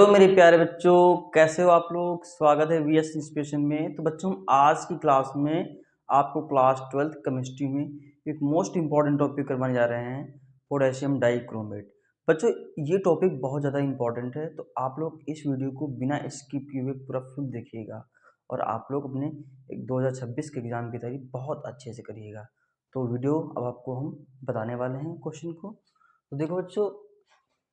तो मेरे प्यारे बच्चों, कैसे हो आप लोग। स्वागत है वीएस इंस्पिरेशन में। तो बच्चों, आज की क्लास में आपको क्लास 12th केमिस्ट्री में एक मोस्ट इंपॉर्टेंट टॉपिक करवाने जा रहे हैं, पोटेशियम डाइक्रोमेट। बच्चों, ये टॉपिक बहुत ज़्यादा इंपॉर्टेंट है, तो आप लोग इस वीडियो को बिना स्किप किए हुए पूरा फुल देखिएगा और आप लोग अपने 2026 के एग्ज़ाम की तैयारी बहुत अच्छे से करिएगा। तो वीडियो अब आपको हम बताने वाले हैं क्वेश्चन को। तो देखो बच्चों,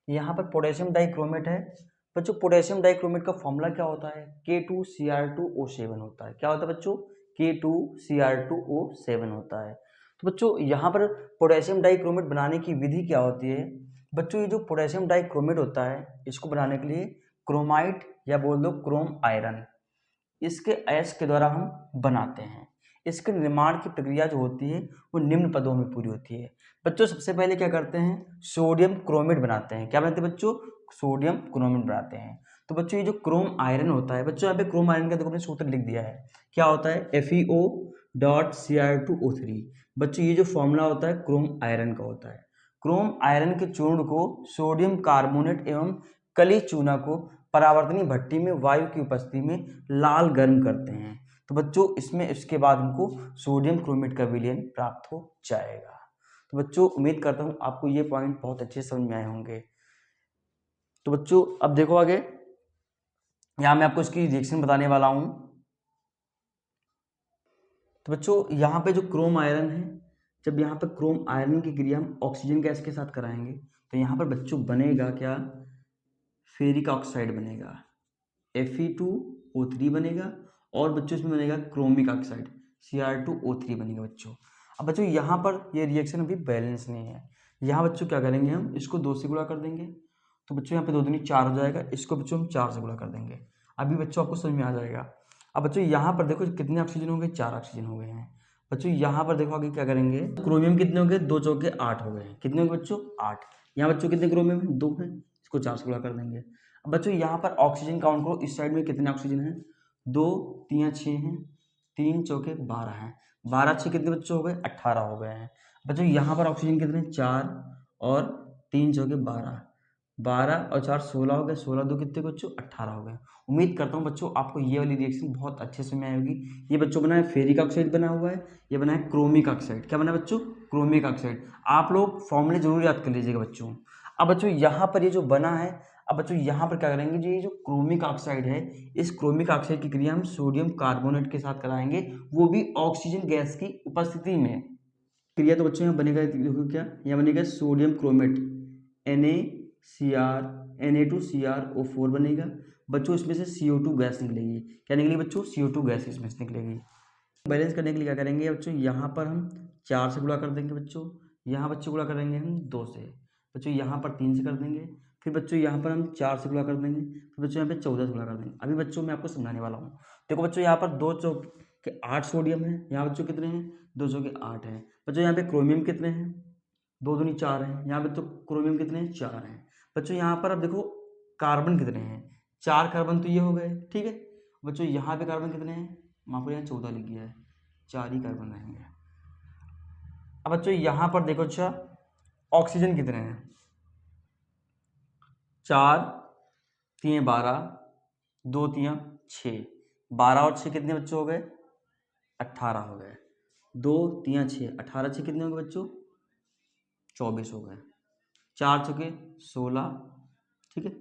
यहाँ पर पोटेशियम डाइक्रोमेट है। बच्चों, पोटेशियम डाइक्रोमेट का फॉर्मूला क्या होता है? K2Cr2O7 होता है। क्या होता है बच्चों? K2Cr2O7 होता है। तो बच्चों, यहाँ पर पोटेशियम डाइक्रोमेट बनाने की विधि क्या होती है? बच्चों, ये जो पोटेशियम डाइक्रोमेट होता है, इसको बनाने के लिए क्रोमाइट या बोल दो क्रोम आयरन, इसके अयस्क के द्वारा हम बनाते हैं। इसके निर्माण की प्रक्रिया जो होती है वो निम्न पदों में पूरी होती है। बच्चों, सबसे पहले क्या करते हैं? सोडियम क्रोमेट बनाते हैं। क्या बनाते हैं बच्चों? सोडियम क्रोमेट बनाते हैं। तो बच्चों, ये जो क्रोम आयरन होता है, बच्चों यहाँ पे क्रोम आयरन का देखो मैंने सूत्र लिख दिया है। क्या होता है? FeO.Cr2O3। बच्चों, ये जो फॉर्मूला होता है क्रोम आयरन का होता है। क्रोम आयरन के चूर्ण को सोडियम कार्बोनेट एवं कली चूना को परावर्तनी भट्टी में वायु की उपस्थिति में लाल गर्म करते हैं। तो बच्चों, इसमें इसके बाद हमको सोडियम क्रोमेट का विलयन प्राप्त हो जाएगा। तो बच्चों, उम्मीद करता हूँ आपको ये पॉइंट बहुत अच्छे समझ में आए होंगे। तो बच्चों, अब देखो आगे, यहाँ मैं आपको इसकी रिएक्शन बताने वाला हूँ। तो बच्चों, यहाँ पे जो क्रोम आयरन है, जब यहाँ पे क्रोम आयरन की क्रिया हम ऑक्सीजन गैस के साथ कराएंगे तो यहाँ पर बच्चों बनेगा क्या? फेरिक ऑक्साइड बनेगा, Fe2O3 बनेगा और बच्चों इसमें बनेगा क्रोमिक ऑक्साइड Cr2O3 बनेगा बच्चों। अब बच्चों, यहाँ पर ये रिएक्शन अभी बैलेंस नहीं है। यहाँ बच्चों क्या करेंगे? हम इसको 2 से गुणा कर देंगे। तो बच्चों, यहाँ पे 2 दूनी 4 हो जाएगा। इसको बच्चों हम 4 से गुणा कर देंगे। अभी बच्चों आपको समझ में आ जाएगा। अब बच्चों, यहाँ पर देखो कितने ऑक्सीजन हो गए? 4 ऑक्सीजन हो गए हैं। बच्चों, यहाँ पर देखो आगे क्या करेंगे? क्रोमियम कितने हो गए? 2 चौके 8 हो गए हैं। कितने हो गए बच्चों? 8। यहाँ बच्चों कितने क्रोमियम है? 2 है। इसको 4 से गुणा कर देंगे। अब बच्चों, यहाँ पर ऑक्सीजन काउंट करो। इस साइड में कितने ऑक्सीजन है? 2 3 6 हैं, 3 चौके 12 हैं। 12 6 कितने बच्चों हो गए? 18 हो गए हैं। बच्चों, यहाँ पर ऑक्सीजन कितने? 4 और 3 चौके 12, 12 और 4 16 हो गए। 16 2 कितने बच्चों? 18 हो गए। उम्मीद करता हूँ बच्चों आपको ये वाली रिएक्शन बहुत अच्छे से में आएगी। ये बच्चों बना है फेरिक ऑक्साइड बना हुआ है, ये बना है क्रोमिक ऑक्साइड। क्या बना है बच्चों? Chromic oxide. आप लोग फॉर्मूले जरूर याद कर लीजिएगा बच्चों। अब बच्चों, यहाँ पर ये जो बना है, अब बच्चों यहाँ पर क्या करेंगे? ये जो क्रोमिक ऑक्साइड है, इस क्रोमिक ऑक्साइड की क्रिया हम सोडियम कार्बोनेट के साथ कराएंगे, वो भी ऑक्सीजन गैस की उपस्थिति में। क्रिया तो बच्चों यहाँ बनेगा, देखो क्या यहाँ बनेगा? सोडियम क्रोमेट Na2Cr बनेगा। बच्चों, इसमें से CO2 गैस निकलेगी। क्या निकलेगी बच्चों? CO2 गैस इसमें से निकलेगी। बैलेंस करने के लिए क्या करेंगे बच्चों? यहाँ पर हम 4 से गुणा कर देंगे बच्चों। यहाँ बच्चों गुणा करेंगे हम 2 से। बच्चों, यहाँ पर 3 से कर देंगे। फिर बच्चों यहाँ पर हम 4 से गुणा कर देंगे। फिर बच्चों यहाँ पे 14 से गुणा कर देंगे। अभी बच्चों मैं आपको समझाने वाला हूँ। देखो बच्चों, यहाँ पर 2 चौक के 8 सोडियम है। यहाँ बच्चों कितने हैं? 2 चौके 8 हैं। बच्चों, यहाँ पे क्रोमियम कितने हैं? 2 दूनी 4 हैं। यहाँ पे तो क्रोमियम कितने हैं? 4 हैं। बच्चों, यहाँ पर अब देखो कार्बन कितने हैं? 4 कार्बन तो ये हो गए, ठीक है। बच्चों, यहाँ पे कार्बन कितने हैं? माफ करिए, यहाँ 14 लिख गया है, 4 ही कार्बन रहेंगे। अब बच्चों, यहाँ पर देखो अच्छा, ऑक्सीजन कितने हैं? 4 3 12, 2 3 6, 12 और 6 कितने बच्चों हो गए? 18 हो गए। 2 3 6, 18 6 कितने हो गए बच्चों? 24 हो गए। 4 चौके 16, ठीक है।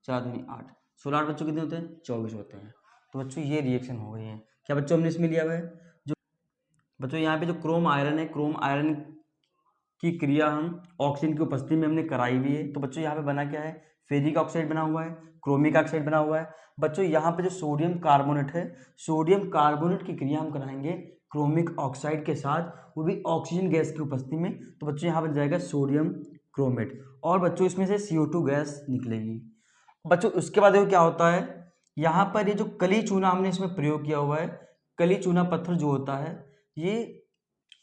4 दूनी 8, 16 8 बच्चों कितने होते हैं? 24 होते हैं। तो बच्चों, ये रिएक्शन हो गई है। क्या बच्चों हमने इसमें लिया हुआ है? जो बच्चों यहाँ पे जो क्रोम आयरन है, क्रोम आयरन की क्रिया हम ऑक्सीजन की उपस्थिति में हमने कराई हुई है। तो बच्चों, यहाँ पे बना क्या है? फेरिक ऑक्साइड बना हुआ है, क्रोमिक ऑक्साइड बना हुआ है। बच्चों, यहाँ पे जो सोडियम कार्बोनेट है, सोडियम कार्बोनेट की क्रिया हम कराएंगे क्रोमिक ऑक्साइड के साथ, वो भी ऑक्सीजन गैस की उपस्थिति में। तो बच्चों, यहाँ बन जाएगा सोडियम क्रोमेट और बच्चों इसमें से CO2 गैस निकलेगी। बच्चों, उसके बाद देखो क्या होता है, यहाँ पर ये जो कली चूना हमने इसमें प्रयोग किया हुआ है, कली चूना पत्थर जो होता है, ये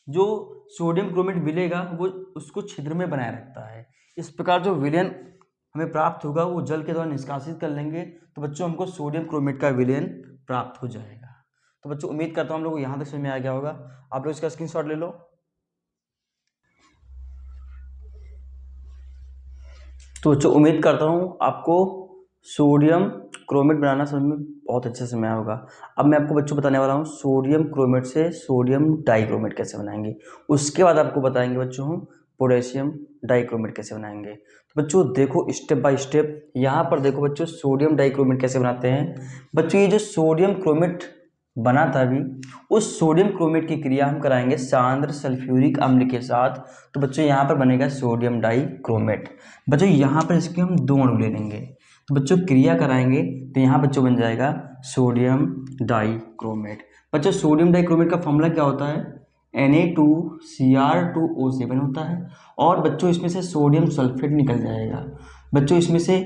जो सोडियम क्रोमेट मिलेगा वो उसको छिद्र में बनाए रखता है। इस प्रकार जो विलयन हमें प्राप्त होगा वो जल के द्वारा निष्कासित कर लेंगे, तो बच्चों हमको सोडियम क्रोमेट का विलयन प्राप्त हो जाएगा। तो बच्चों, उम्मीद करता हूँ हम लोग को यहाँ तक समझ में आ गया होगा। आप लोग इसका स्क्रीनशॉट ले लो। तो बच्चों, उम्मीद करता हूँ आपको सोडियम क्रोमेट बनाना समझ में बहुत अच्छे से में आया होगा। अब मैं आपको बच्चों बताने वाला हूँ सोडियम क्रोमेट से सोडियम डाइक्रोमेट कैसे बनाएंगे। उसके बाद आपको बताएंगे बच्चों हम पोटेशियम डाइक्रोमेट कैसे बनाएंगे। तो बच्चों देखो स्टेप बाय स्टेप, यहाँ पर देखो बच्चों सोडियम डाइक्रोमेट कैसे बनाते हैं। बच्चों ये जो सोडियम क्रोमेट बना था अभी, उस सोडियम क्रोमेट की क्रिया हम कराएंगे सांद्र सल्फ्यूरिक अम्ल के साथ। तो बच्चों यहाँ पर बनेगा सोडियम डाइक्रोमेट। बच्चों यहाँ पर इसके हम दो अणु ले लेंगे, तो बच्चों क्रिया कराएंगे तो यहाँ बच्चों बन जाएगा सोडियम डाइक्रोमेट। बच्चों सोडियम डाइक्रोमेट का फॉर्मूला क्या होता है, Na2Cr2O7 होता है। और बच्चों इसमें से सोडियम सल्फेट निकल जाएगा, बच्चों इसमें से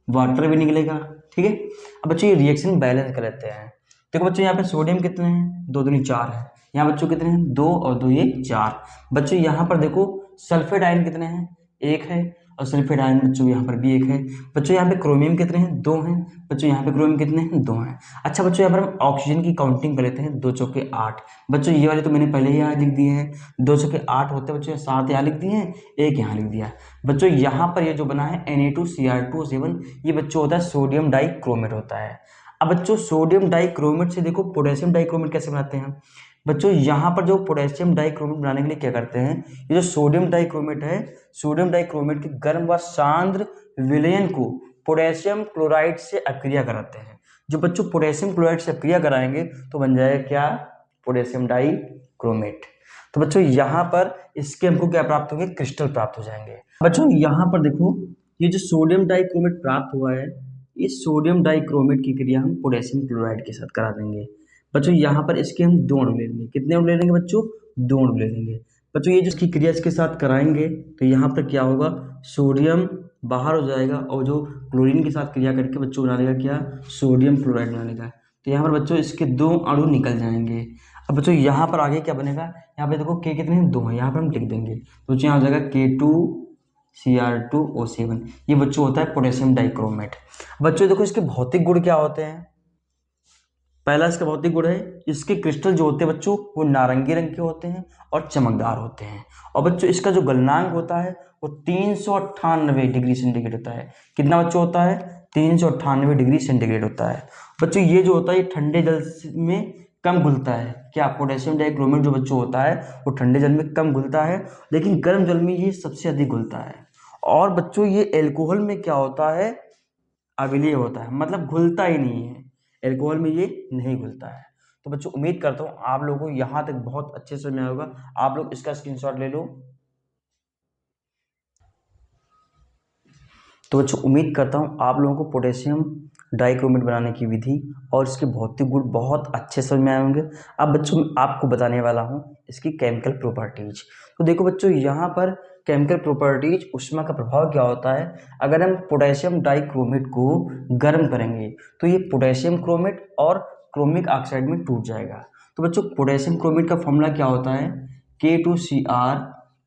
वाटर भी निकलेगा। ठीक है, अब बच्चों ये रिएक्शन बैलेंस कर लेते हैं। देखो बच्चों यहाँ पे सोडियम कितने हैं, 2 दूनी 4 है। यहाँ बच्चों कितने हैं, 2 और 2 ये 4। बच्चों यहाँ पर देखो सल्फेट आयन कितने हैं, 1 है। और सल्फेट आयन बच्चों यहाँ पर भी 1 है। बच्चों यहाँ पे क्रोमियम कितने हैं, 2 हैं। बच्चों यहाँ पे क्रोमियम कितने हैं, 2 हैं। अच्छा बच्चों यहाँ पर हम ऑक्सीजन की काउंटिंग कर लेते हैं, 2 चौके 8। बच्चों ये वाले तो मैंने पहले ही यहाँ लिख दिए हैं, 2 चौके 8 होते हैं बच्चों, 7 यहाँ लिख दिए हैं, 1 यहाँ लिख दिया। बच्चों यहाँ पर ये जो बना है Na2Cr2O7, ये बच्चों होता है सोडियम डाइक्रोमेट होता है। अब बच्चों सोडियम डाइक्रोमेट से देखो पोटेशियम डाइक्रोमेट कैसे बनाते हैं। बच्चों यहाँ पर जो पोटेशियम डाइक्रोमेट बनाने के लिए क्या करते हैं, ये जो सोडियम डाइक्रोमेट है, सोडियम डाइक्रोमेट के गर्म व सांद्र विलयन को पोटेशियम क्लोराइड से अक्रिया कराते हैं। जो बच्चों पोटेशियम क्लोराइड से अक्रिया कराएंगे तो बन जाएगा क्या, पोटेशियम डाइक्रोमेट। तो बच्चों यहाँ पर इसके हमको क्या प्राप्त होंगे, क्रिस्टल प्राप्त हो जाएंगे। बच्चों यहाँ पर देखो ये जो सोडियम डाइक्रोमेट प्राप्त हुआ है, इस सोडियम डाइक्रोमेट की क्रिया हम पोटेशियम क्लोराइड के साथ करा देंगे। बच्चों यहाँ पर इसके हम 2 अणु ले लेंगे, कितने अणु ले लेंगे बच्चों, 2 अणु ले लेंगे। बच्चों ये जिसकी क्रिया इसके साथ कराएंगे तो यहाँ पर क्या होगा, सोडियम बाहर हो जाएगा और जो क्लोरीन के साथ क्रिया करके बच्चों बना लेगा क्या, सोडियम क्लोराइड बना लेगा। तो यहाँ पर बच्चों इसके 2 अणु निकल जाएंगे। अब बच्चों यहाँ पर आगे क्या बनेगा, यहाँ पे देखो के कितने हैं, 2 हैं, यहाँ पर हम लिख देंगे। तो बच्चों यहाँ हो जाएगा K2Cr2O7, ये बच्चों होता है पोटेशियम डाइक्रोमेट। बच्चों देखो इसके भौतिक गुण क्या होते हैं। पहला इसका भौतिक गुण है, इसके क्रिस्टल जो होते हैं बच्चों वो नारंगी रंग के होते हैं और चमकदार होते हैं। और बच्चों इसका जो गलनांक होता है वो 398 डिग्री सेंटीग्रेड होता है। कितना बच्चों होता है, 398 डिग्री सेंटीग्रेड होता है। बच्चों ये जो होता है ये ठंडे जल में कम घुलता है। क्या, पोटेशियम डाइक्रोमेट जो बच्चों होता है वो ठंडे जल में कम घुलता है, लेकिन गर्म जल में ये सबसे अधिक घुलता है। और बच्चों ये एल्कोहल में क्या होता है, अविलीय होता है, मतलब घुलता ही नहीं है, एल्कोहल में ये नहीं घुलता है। तो बच्चों उम्मीद करता हूँ आप लोगों को यहाँ तक बहुत अच्छे से समझ में आया होगा। आप लोग इसका स्क्रीनशॉट ले लो। तो बच्चों उम्मीद करता हूँ आप लोगों को पोटेशियम डाइक्रोमेट बनाने की विधि और इसके भौतिक गुण बहुत अच्छे समझ में आए होंगे। अब बच्चों मैं आपको बताने वाला हूँ इसकी केमिकल प्रॉपर्टीज। तो देखो बच्चों यहाँ पर केमिकल प्रॉपर्टीज, ऊष्मा का प्रभाव क्या होता है। अगर हम पोटेशियम डाइक्रोमेट को गर्म करेंगे तो ये पोटेशियम क्रोमेट और क्रोमिक ऑक्साइड में टूट जाएगा। तो बच्चों पोटेशियम क्रोमेट का फॉर्मूला क्या होता है, K2Cr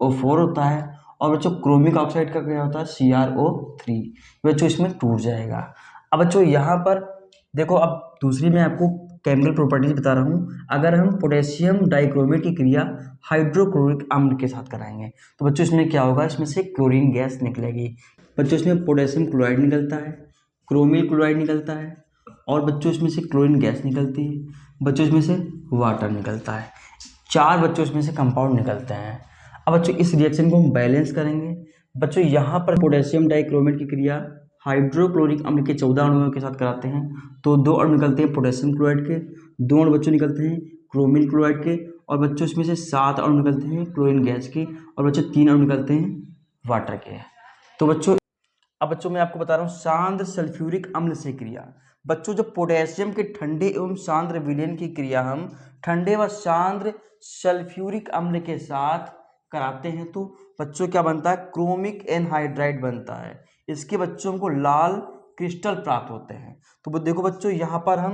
O4 होता है। और बच्चों क्रोमिक ऑक्साइड का क्या होता है, CrO3। बच्चों इसमें टूट जाएगा। अब बच्चों यहाँ पर देखो, अब दूसरी मैं आपको केमिकल प्रॉपर्टीज बता रहा हूँ। अगर हम पोटेशियम डाइक्रोमेट की क्रिया हाइड्रोक्लोरिक अम्ल के साथ कराएंगे तो बच्चों इसमें क्या होगा, इसमें से क्लोरीन गैस निकलेगी। बच्चों इसमें पोटेशियम क्लोराइड निकलता है, क्रोमिल क्लोराइड निकलता है और बच्चों इसमें से क्लोरीन गैस निकलती है। बच्चों इसमें से वाटर निकलता है। 4 बच्चों इसमें से कंपाउंड निकलते हैं। अब बच्चों इस रिएक्शन को हम बैलेंस करेंगे। बच्चों यहाँ पर पोटेशियम डाइक्रोमेट की क्रिया हाइड्रोक्लोरिक अम्ल के 14 अणुओं के साथ कराते हैं तो 2 अणु निकलते हैं पोटेशियम क्लोराइड के, 2 अणु बच्चों निकलते हैं क्रोमिल क्लोराइड के और बच्चों इसमें से 7 अणु निकलते हैं क्लोरीन गैस के और बच्चों 3 अणु निकलते हैं वाटर के। तो बच्चों अब बच्चों मैं आपको बता रहा हूँ सांद्र सल्फ्यूरिक अम्ल से क्रिया। बच्चों जो पोटेशियम के ठंडे एवं सांद्र विलयन की क्रिया हम ठंडे व सांद्र सल्फ्यूरिक अम्ल के साथ कराते हैं तो बच्चों क्या बनता है, क्रोमिक एनहाइड्राइड बनता है। इसके बच्चों को लाल क्रिस्टल प्राप्त होते हैं। तो देखो बच्चों यहाँ पर हम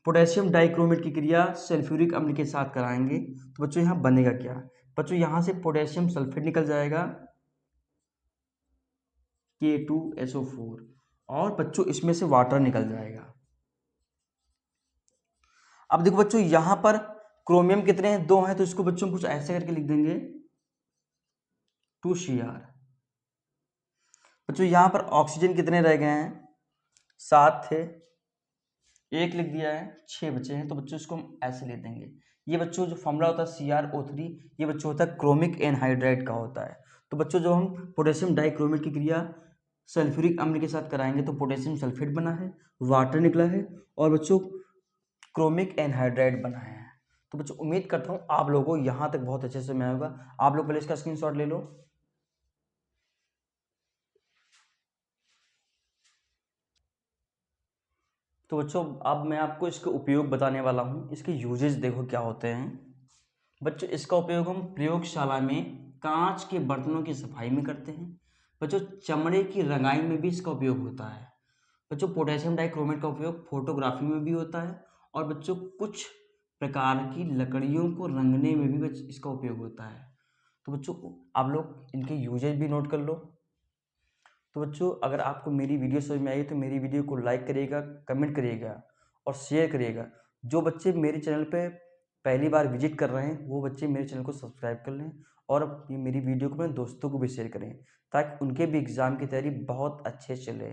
पोटेशियम डाइक्रोमेट की क्रिया सल्फ्यूरिक अम्ल के साथ कराएंगे तो बच्चों यहाँ बनेगा क्या, बच्चों यहाँ से पोटेशियम सल्फेट निकल जाएगा K2SO4 और बच्चों इसमें से वाटर निकल जाएगा। अब देखो बच्चों यहाँ पर क्रोमियम कितने हैं, 2 हैं, तो इसको बच्चों कुछ ऐसे करके लिख देंगे 2Cr। बच्चों यहाँ पर ऑक्सीजन कितने रह गए हैं, 7 थे, 1 लिख दिया है, 6 बचे हैं, तो बच्चों इसको हम ऐसे लिख देंगे। ये बच्चों जो फॉर्मूला होता है CrO3, ये बच्चों होता है क्रोमिक एनहाइड्राइड का होता है। तो बच्चों जो हम पोटेशियम डाइक्रोमेट की क्रिया सल्फ्यूरिक अम्ल के साथ कराएंगे तो पोटेशियम सल्फेट बना है, वाटर निकला है, और बच्चों क्रोमिक एनहाइड्राइड बना है। तो बच्चों उम्मीद करता हूँ आप लोगों को यहाँ तक बहुत अच्छे से मैं होगा। आप लोग पहले इसका स्क्रीनशॉट ले लो। तो बच्चों अब मैं आपको इसका उपयोग बताने वाला हूँ। इसके यूजेस देखो क्या होते हैं। बच्चों इसका उपयोग हम प्रयोगशाला में कांच के बर्तनों की सफाई में करते हैं। बच्चों चमड़े की रंगाई में भी इसका उपयोग होता है। बच्चों पोटेशियम डाइक्रोमेट का उपयोग फोटोग्राफी में भी होता है, और बच्चों कुछ प्रकार की लकड़ियों को रंगने में भी इसका उपयोग होता है। तो बच्चों आप लोग इनके यूजेज भी नोट कर लो। तो बच्चों अगर आपको मेरी वीडियो समझ में आई तो मेरी वीडियो को लाइक करिएगा, कमेंट करिएगा और शेयर करिएगा। जो बच्चे मेरे चैनल पे पहली बार विजिट कर रहे हैं वो बच्चे मेरे चैनल को सब्सक्राइब कर लें, और ये मेरी वीडियो को अपने दोस्तों को भी शेयर करें ताकि उनके भी एग्ज़ाम की तैयारी बहुत अच्छे से चले।